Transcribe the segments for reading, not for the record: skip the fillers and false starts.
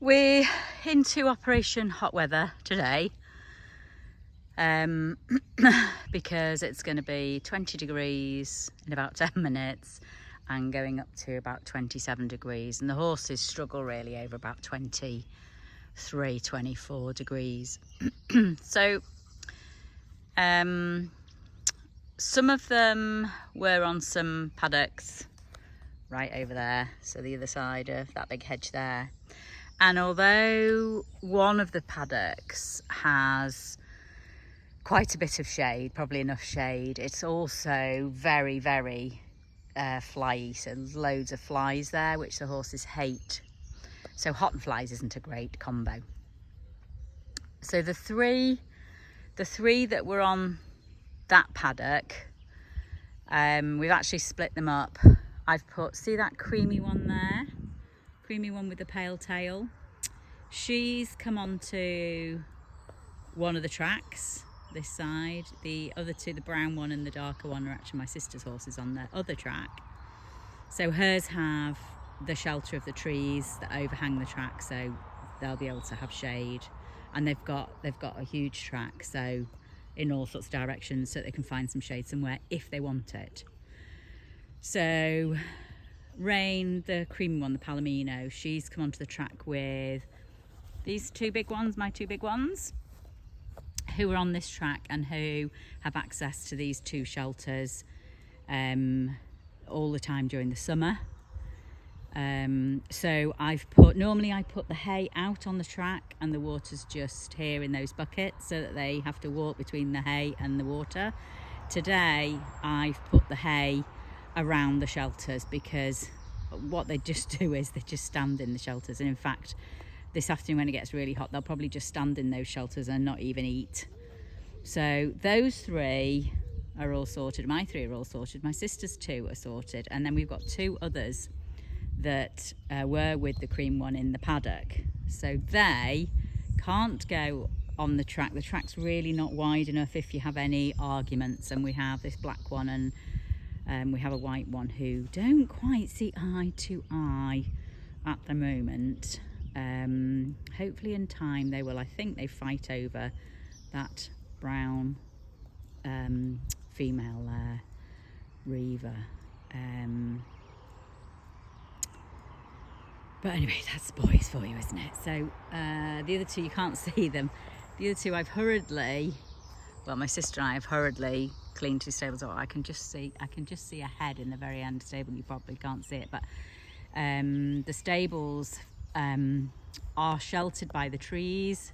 We're into Operation Hot Weather today because it's going to be 20 degrees in about 10 minutes and going up to about 27 degrees, and the horses struggle really over about 23, 24 degrees. So some of them were on some paddocks right over there, so the other side of that big hedge there. And although one of the paddocks has quite a bit of shade, probably enough shade, it's also very, very flyy. So there's loads of flies there, which the horses hate. So hot and flies isn't a great combo. So the three that were on that paddock, we've actually split them up. I've put, see that creamy one there? Creamy one with the pale tail. She's come onto one of the tracks this side. The other two, the brown one and the darker one, are actually my sister's horses on the other track. So hers have the shelter of the trees that overhang the track, so they'll be able to have shade. And they've got a huge track, so in all sorts of directions, so they can find some shade somewhere if they want it. So Rain, the creamy one, the Palomino, she's come onto the track with these two big ones, my two big ones, who are on this track and who have access to these two shelters all the time during the summer. So normally I put the hay out on the track and the water's just here in those buckets so that they have to walk between the hay and the water. Today I've put the hay around the shelters because what they just do is they just stand in the shelters, and in fact this afternoon when it gets really hot they'll probably just stand in those shelters and not even eat. So those three are all sorted, my three are all sorted, my sister's two are sorted, and then we've got two others that were with the cream one in the paddock, so they can't go on the track. The track's really not wide enough if you have any arguments, and we have this black one and we have a white one who don't quite see eye to eye at the moment. Hopefully in time they will. I think they fight over that brown female Reaver. But anyway, that's boys for you, isn't it? So the other two, you can't see them. The other two I've hurriedly, well, my sister and I have hurriedly cleaned two stables. I can just see a head in the very end stable. You probably can't see it, but the stables are sheltered by the trees,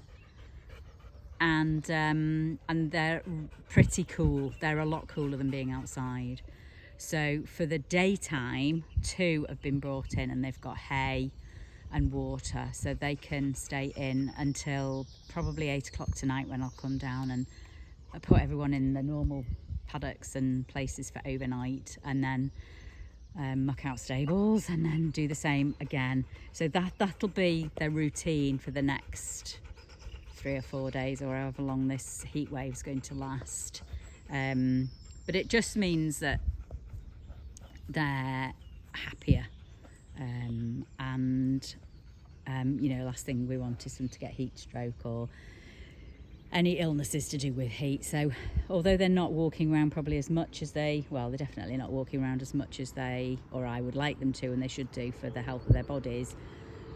and they're pretty cool. They're a lot cooler than being outside. So for the daytime, two have been brought in and they've got hay and water, so they can stay in until probably 8 o'clock tonight when I'll come down and put everyone in the normal paddocks and places for overnight, and then muck out stables and then do the same again. So that'll be their routine for the next 3 or 4 days, or however long this heat wave's going to last. But it just means that they're happier, and you know, last thing we want is them to get heat stroke or any illnesses to do with heat. So although they're not walking around probably as much as they're definitely not walking around as much as or I would like them to, and they should do for the health of their bodies,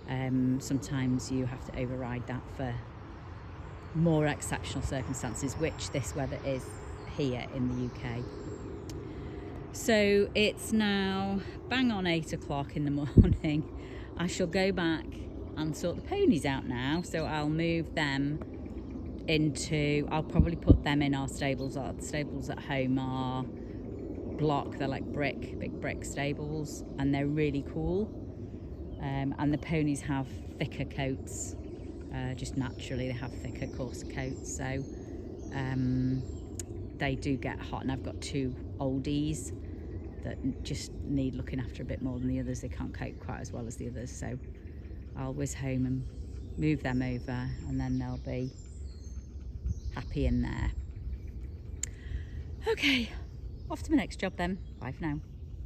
sometimes you have to override that for more exceptional circumstances, which this weather is here in the UK. So it's now bang on 8 o'clock in the morning. I shall go back and sort the ponies out now, so I'll move them I'll probably put them in our stables. Our stables at home are block, they're like big brick stables, and they're really cool, and the ponies have thicker coats, just naturally they have thicker, coarser coats, so they do get hot. And I've got two oldies that just need looking after a bit more than the others. They can't cope quite as well as the others, so I'll whiz home and move them over, and then they'll be happy in there. Okay, off to my next job then. Bye for now.